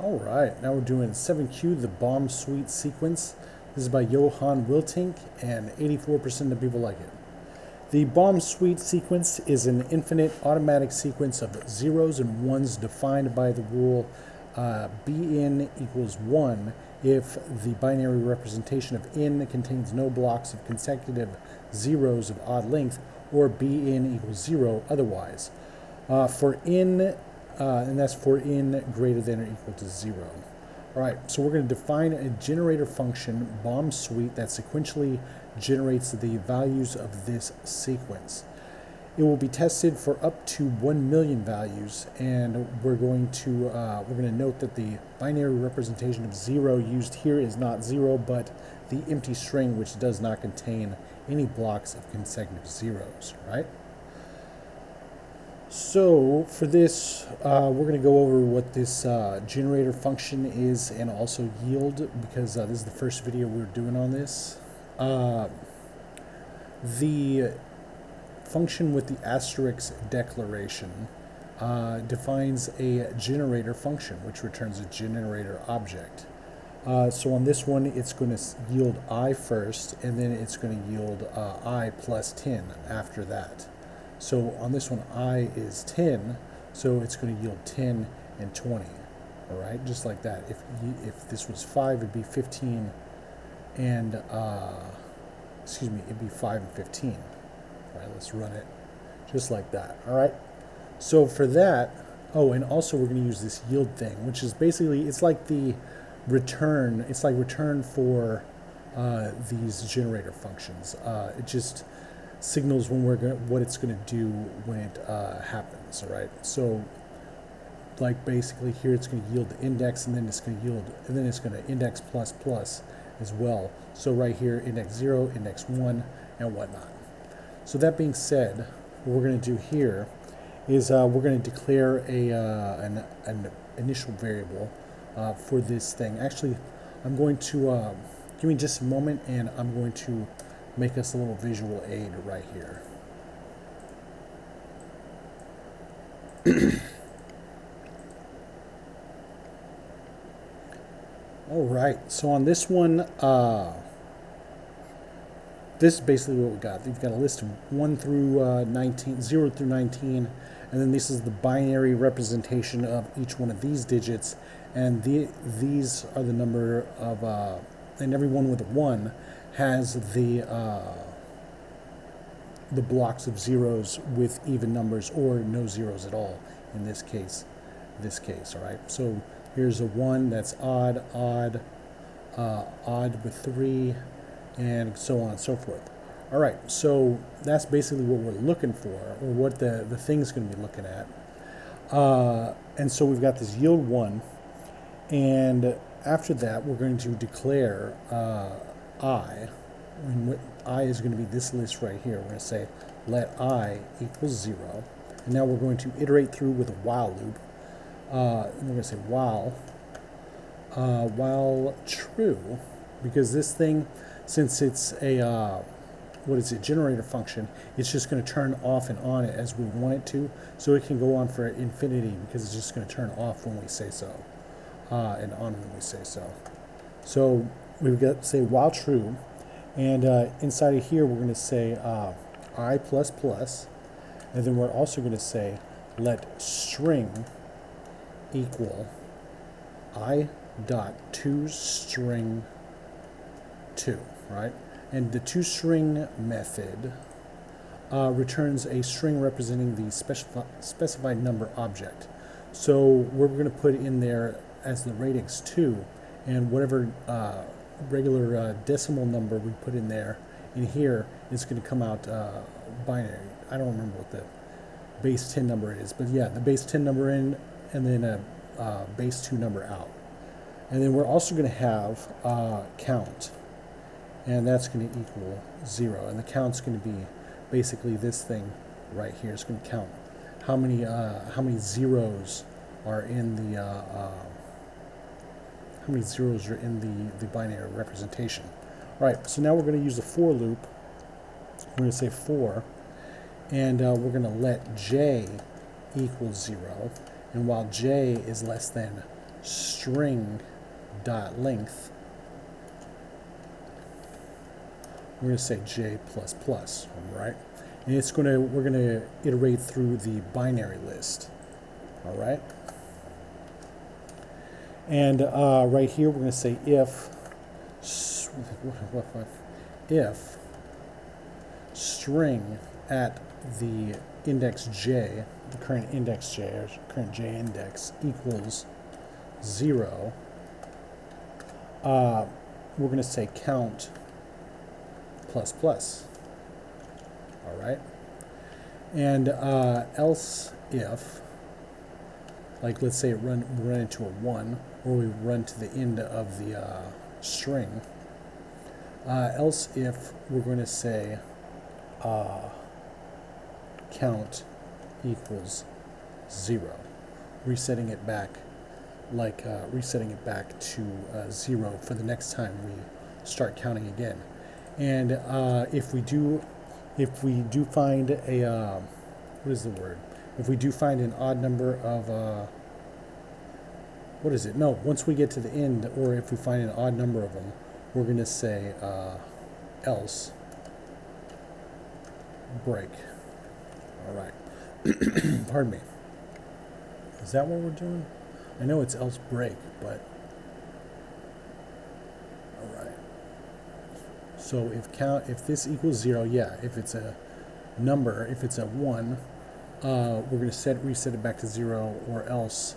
Alright, now we're doing 7Q, the Baum-Sweet sequence. This is by Johann Wiltink, and 84% of people like it. The Baum-Sweet sequence is an infinite automatic sequence of zeros and ones defined by the rule Bn equals 1 if the binary representation of n contains no blocks of consecutive zeros of odd length, or Bn equals 0 otherwise. For n, and that's for n greater than or equal to 0. All right, so we're going to define a generator function, Baum-Sweet, that sequentially generates the values of this sequence. It will be tested for up to 1 million values, and we're going to note that the binary representation of 0 used here is not 0, but the empty string, which does not contain any blocks of consecutive zeros, right? So for this, we're going to go over what this generator function is and also yield, because this is the first video we're doing on this. The function with the asterisk declaration defines a generator function, which returns a generator object. So on this one, it's going to yield I first, and then it's going to yield I plus 10 after that. So on this one, I is 10, so it's going to yield 10 and 20, all right, just like that. If this was 5, it'd be 15, and, it'd be 5 and 15. All right, let's run it just like that, all right? So for that, oh, and also we're going to use this yield thing, which is basically, it's like the return, it's like return for these generator functions. It just signals when what it's going to do when it happens, all right? So like basically here it's going to yield the index, and then it's going to yield, and then it's going to index plus plus as well. So right here, index 0, index 1, and whatnot. So that being said, what we're going to do here is we're going to declare an initial variable for this thing. Actually, I'm going to give me just a moment, and I'm going to make us a little visual aid right here. All right, so on this one, this is basically what we got. You've got a list of 1 through 19, 0 through 19, and then this is the binary representation of each one of these digits, and these are the number of, and every one with a 1 has the blocks of zeros with even numbers or no zeros at all in this case, all right? So here's a 1 that's odd, odd, odd with 3, and so on and so forth. All right, so that's basically what we're looking for, or what the thing's going to be looking at. And so we've got this yield 1, and after that we're going to declare I, and what I is going to be this list right here. We're going to say let I equals 0, and now we're going to iterate through with a while loop. And we're going to say while true, because this thing, since it's a generator function, it's just going to turn off and on it as we want it to, so it can go on for infinity, because it's just going to turn off when we say so, and on when we say so. So we've got to say while true, and inside of here we're going to say I plus plus, and then we're also going to say let string equal I dot toString 2, right? And the toString method returns a string representing the specified number object. So we're going to put in there as the radix 2, and whatever regular decimal number we put in there, in here, is going to come out binary. I don't remember what the base 10 number is, but yeah, the base 10 number in, and then a base 2 number out. And then we're also going to have count, and that's going to equal 0, and the count's going to be basically this thing right here. It's going to count how many zeros are in the binary representation. All right, so now we're going to use a for loop. We're going to say for, and we're going to let j equals 0, and while j is less than string dot length, we're going to say j plus plus, right? And we're going to iterate through the binary list, all right? And right here we're going to say if string at the index j, the current index j, or current j index, equals 0, we're going to say count plus plus. All right, and else if, like, let's say we run into a 1, or we run to the end of the string, else if we're going to say count equals 0, resetting it back, like resetting it back to 0 for the next time we start counting again. And if we do find a what is the word? If we do find an odd number of what is it? No, once we get to the end, or if we find an odd number of them, we're going to say else break. All right. Pardon me. Is that what we're doing? I know it's else break, but all right. So if this equals 0, yeah, if it's a number, if it's a 1, we're going to reset it back to 0, or else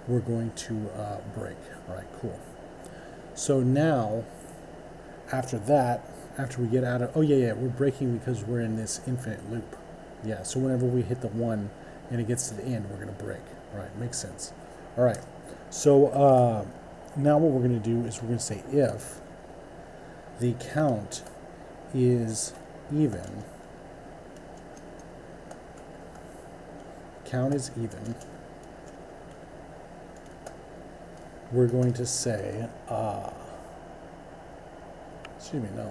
we're going to break. All right, cool. So now, after that, after we get out of, we're breaking because we're in this infinite loop. Yeah, so whenever we hit the 1 and it gets to the end, we're going to break. All right, makes sense. All right, so now what we're going to do is we're going to say if the count is even, we're going to say,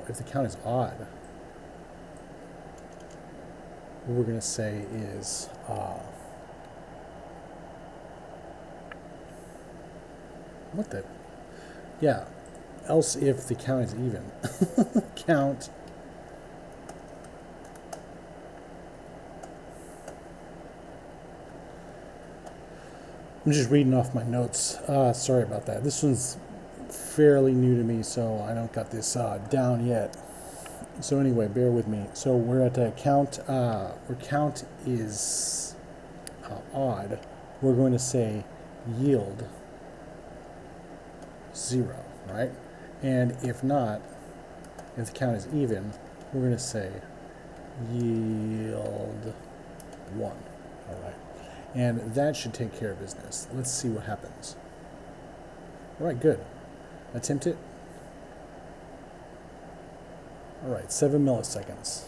if the count is odd, what we're going to say is, else if the count is even. Count I'm just reading off my notes. Sorry about that. This one's fairly new to me, so I don't got this down yet. So anyway, bear with me. So we're at a count, where count is odd. We're going to say yield 0, right? And if not, if the count is even, we're going to say yield 1, all right? And that should take care of business. Let's see what happens. All right, good. Attempt it. All right, 7 milliseconds.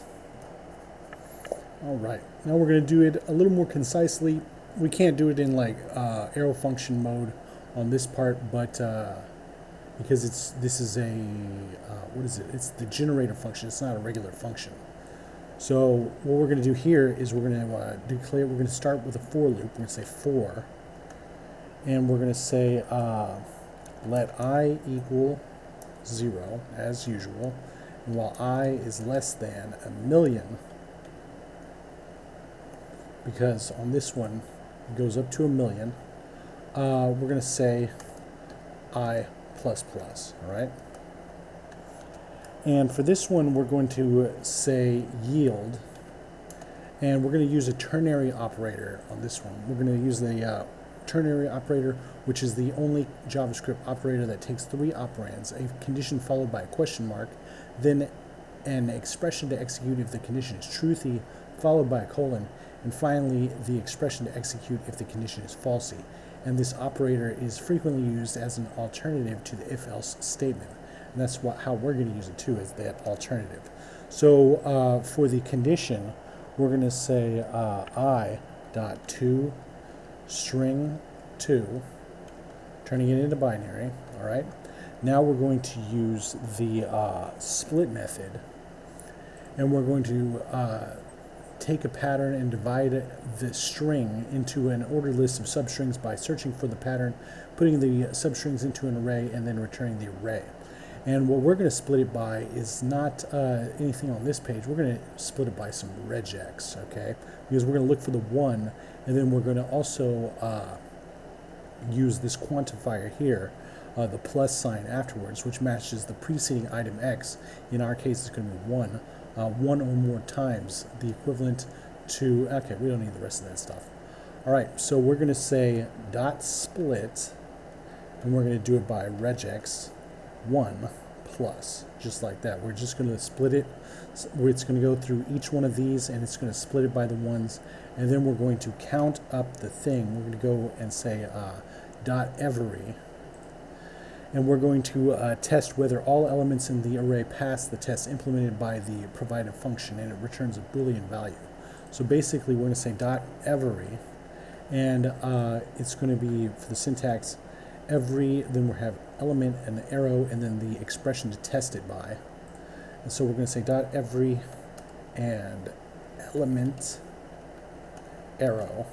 All right, now we're going to do it a little more concisely. We can't do it in like arrow function mode on this part, but because this is a what is it? It's the generator function. It's not a regular function. So what we're going to do here is we're going to declare. We're going to start with a for loop. We're going to say for, and we're going to say let I equal 0 as usual, and while I is less than 1,000,000, because on this one it goes up to 1,000,000. We're going to say I plus plus. All right. And for this one, we're going to say yield, and we're going to use a ternary operator on this one. We're going to use the ternary operator, which is the only JavaScript operator that takes 3 operands: a condition followed by a question mark, then an expression to execute if the condition is truthy, followed by a colon, and finally the expression to execute if the condition is falsy. And this operator is frequently used as an alternative to the if-else statement. And that's how we're going to use it too, is that alternative. So for the condition, we're going to say I dot to string 2, turning it into binary. All right. Now we're going to use the split method, and we're going to take a pattern and divide the string into an ordered list of substrings by searching for the pattern, putting the substrings into an array, and then returning the array. And what we're going to split it by is not anything on this page. We're going to split it by some regex, okay? Because we're going to look for the 1, and then we're going to also use this quantifier here, the plus sign afterwards, which matches the preceding item x. In our case, it's going to be 1. 1 or more times the equivalent to, okay, we don't need the rest of that stuff. All right, so we're going to say dot split, and we're going to do it by regex 1 plus, just like that. We're just going to split it. It's going to go through each one of these, and it's going to split it by the ones, and then we're going to count up the thing. We're going to go and say dot every, and we're going to test whether all elements in the array pass the test implemented by the provided function, and it returns a Boolean value. So basically we're going to say dot every, and it's going to be, for the syntax, every, then we'll have element and the arrow, and then the expression to test it by. And so we're going to say dot every and element arrow,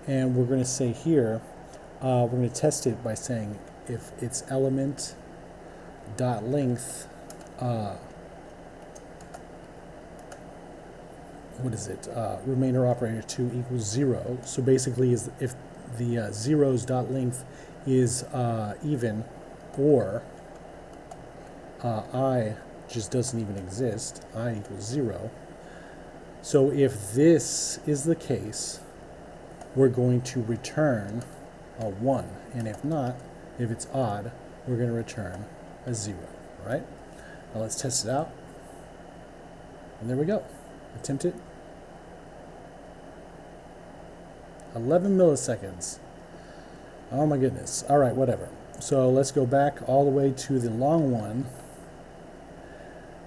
and we're going to say here, we're going to test it by saying if its element dot length, what is it? Remainder operator 2 equals 0. So basically, is if the zeros dot length is even, or I just doesn't even exist, I equals 0. So if this is the case, we're going to return a 1, and if not, if it's odd, we're going to return a 0, right? Now let's test it out. And there we go. Attempt it. 11 milliseconds. Oh my goodness. All right, whatever. So let's go back all the way to the long one.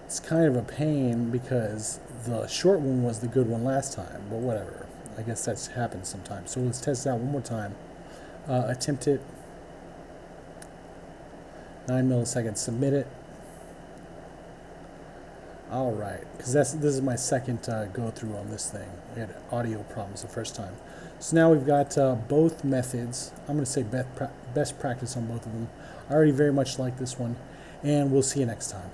It's kind of a pain because the short one was the good one last time, but whatever. I guess that's happened sometimes. So let's test it out one more time. Attempt it. 9 milliseconds, submit it. All right, because this is my second go through on this thing. We had audio problems the first time. So now we've got both methods. I'm going to say best practice on both of them. I already very much like this one, and we'll see you next time.